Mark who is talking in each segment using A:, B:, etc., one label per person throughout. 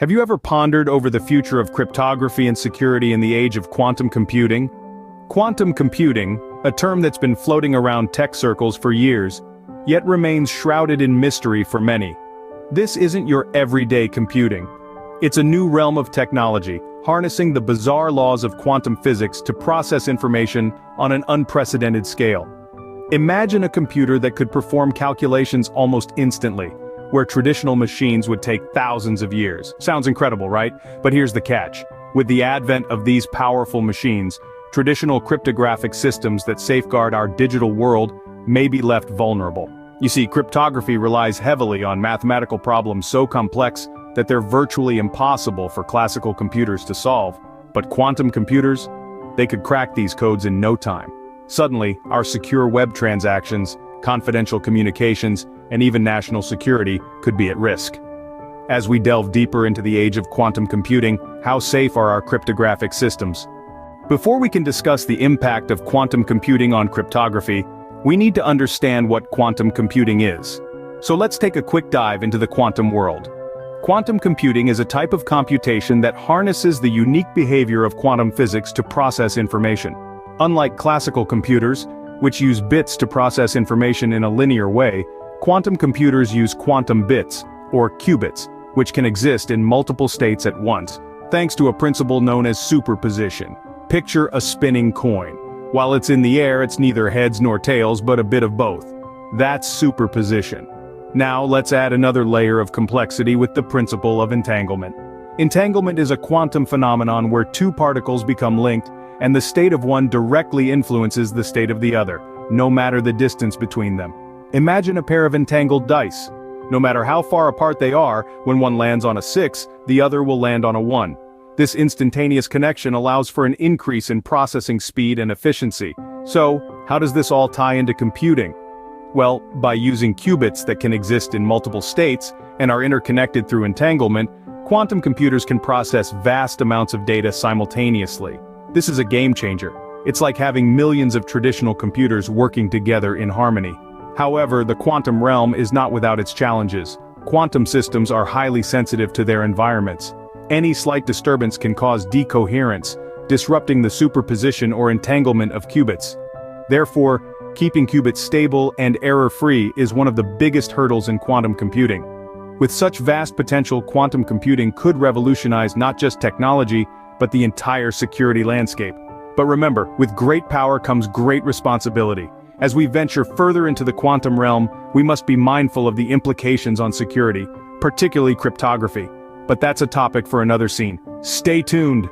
A: Have you ever pondered over the future of cryptography and security in the age of quantum computing? Quantum computing, a term that's been floating around tech circles for years, yet remains shrouded in mystery for many. This isn't your everyday computing. It's a new realm of technology, harnessing the bizarre laws of quantum physics to process information on an unprecedented scale. Imagine a computer that could perform calculations almost instantly, where traditional machines would take thousands of years. Sounds incredible, right? But here's the catch. With the advent of these powerful machines, traditional cryptographic systems that safeguard our digital world may be left vulnerable. You see, cryptography relies heavily on mathematical problems so complex that they're virtually impossible for classical computers to solve. But quantum computers? They could crack these codes in no time. Suddenly, our secure web transactions, confidential communications, and even national security could be at risk. As we delve deeper into the age of quantum computing, how safe are our cryptographic systems? Before we can discuss the impact of quantum computing on cryptography, we need to understand what quantum computing is. So let's take a quick dive into the quantum world. Quantum computing is a type of computation that harnesses the unique behavior of quantum physics to process information. Unlike classical computers, which use bits to process information in a linear way, quantum computers use quantum bits, or qubits, which can exist in multiple states at once, thanks to a principle known as superposition. Picture a spinning coin. While it's in the air, it's neither heads nor tails, but a bit of both. That's superposition. Now let's add another layer of complexity with the principle of entanglement. Entanglement is a quantum phenomenon where two particles become linked, and the state of one directly influences the state of the other, no matter the distance between them. Imagine a pair of entangled dice. No matter how far apart they are, when one lands on a 6, the other will land on a 1. This instantaneous connection allows for an increase in processing speed and efficiency. So, how does this all tie into computing? Well, by using qubits that can exist in multiple states and are interconnected through entanglement, quantum computers can process vast amounts of data simultaneously. This is a game changer. It's like having millions of traditional computers working together in harmony. However, the quantum realm is not without its challenges. Quantum systems are highly sensitive to their environments. Any slight disturbance can cause decoherence, disrupting the superposition or entanglement of qubits. Therefore, keeping qubits stable and error-free is one of the biggest hurdles in quantum computing. With such vast potential, quantum computing could revolutionize not just technology, but the entire security landscape. But remember, with great power comes great responsibility. As we venture further into the quantum realm, we must be mindful of the implications on security, particularly cryptography. But that's a topic for another scene. Stay tuned!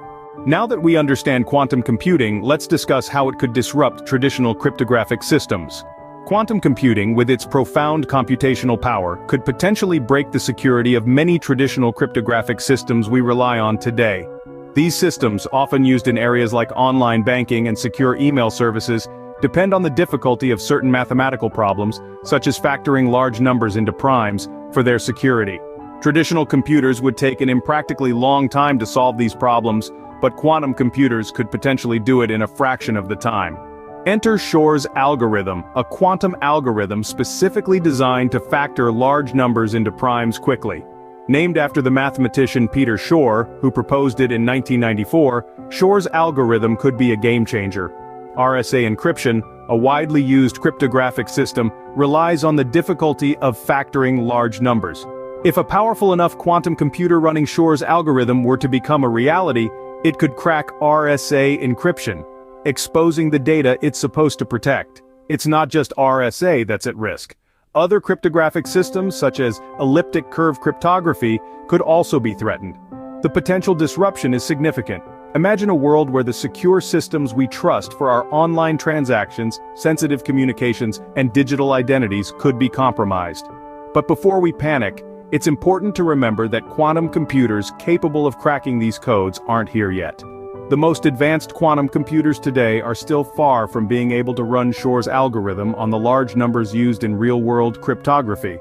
A: Now that we understand quantum computing, let's discuss how it could disrupt traditional cryptographic systems. Quantum computing, with its profound computational power, could potentially break the security of many traditional cryptographic systems we rely on today. These systems, often used in areas like online banking and secure email services, depend on the difficulty of certain mathematical problems, such as factoring large numbers into primes, for their security. Traditional computers would take an impractically long time to solve these problems, but quantum computers could potentially do it in a fraction of the time. Enter Shor's algorithm, a quantum algorithm specifically designed to factor large numbers into primes quickly. Named after the mathematician Peter Shor, who proposed it in 1994, Shor's algorithm could be a game-changer. RSA encryption, a widely used cryptographic system, relies on the difficulty of factoring large numbers. If a powerful enough quantum computer running Shor's algorithm were to become a reality, it could crack RSA encryption, exposing the data it's supposed to protect. It's not just RSA that's at risk. Other cryptographic systems, such as elliptic curve cryptography, could also be threatened. The potential disruption is significant. Imagine a world where the secure systems we trust for our online transactions, sensitive communications, and digital identities could be compromised. But before we panic, it's important to remember that quantum computers capable of cracking these codes aren't here yet. The most advanced quantum computers today are still far from being able to run Shor's algorithm on the large numbers used in real-world cryptography.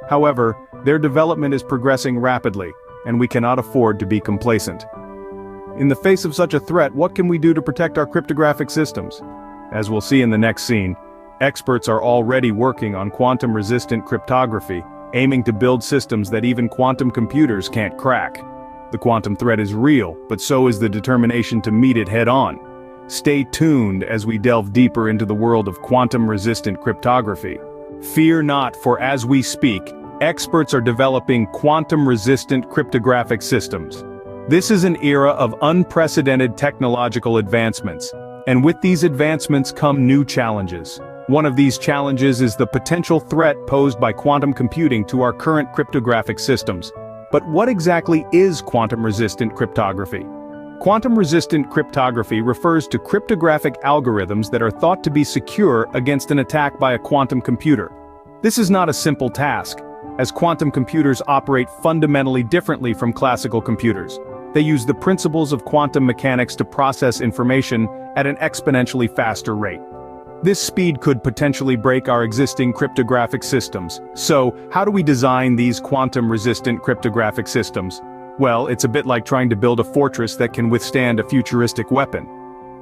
A: However, their development is progressing rapidly, and we cannot afford to be complacent. In the face of such a threat, what can we do to protect our cryptographic systems? As we'll see in the next scene, experts are already working on quantum-resistant cryptography, aiming to build systems that even quantum computers can't crack. The quantum threat is real, but so is the determination to meet it head-on. Stay tuned as we delve deeper into the world of quantum-resistant cryptography. Fear not, for as we speak, experts are developing quantum-resistant cryptographic systems. This is an era of unprecedented technological advancements, and with these advancements come new challenges. One of these challenges is the potential threat posed by quantum computing to our current cryptographic systems. But what exactly is quantum-resistant cryptography? Quantum-resistant cryptography refers to cryptographic algorithms that are thought to be secure against an attack by a quantum computer. This is not a simple task, as quantum computers operate fundamentally differently from classical computers. They use the principles of quantum mechanics to process information at an exponentially faster rate. This speed could potentially break our existing cryptographic systems. So, how do we design these quantum-resistant cryptographic systems? Well, it's a bit like trying to build a fortress that can withstand a futuristic weapon.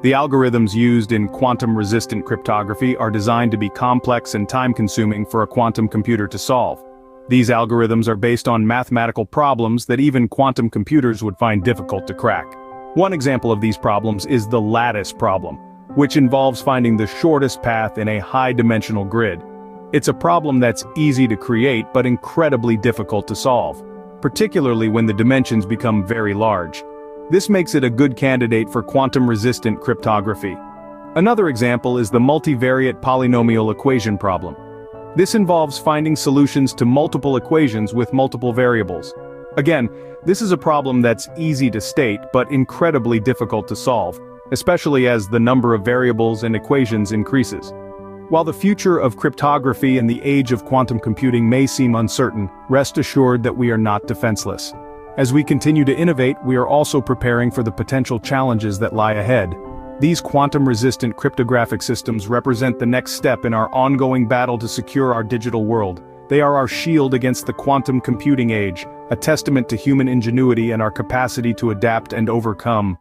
A: The algorithms used in quantum-resistant cryptography are designed to be complex and time-consuming for a quantum computer to solve. These algorithms are based on mathematical problems that even quantum computers would find difficult to crack. One example of these problems is the lattice problem, which involves finding the shortest path in a high-dimensional grid. It's a problem that's easy to create but incredibly difficult to solve, particularly when the dimensions become very large. This makes it a good candidate for quantum-resistant cryptography. Another example is the multivariate polynomial equation problem. This involves finding solutions to multiple equations with multiple variables. Again, this is a problem that's easy to state but incredibly difficult to solve, especially as the number of variables and equations increases. While the future of cryptography and the age of quantum computing may seem uncertain, rest assured that we are not defenseless. As we continue to innovate, we are also preparing for the potential challenges that lie ahead. These quantum-resistant cryptographic systems represent the next step in our ongoing battle to secure our digital world. They are our shield against the quantum computing age, a testament to human ingenuity and our capacity to adapt and overcome.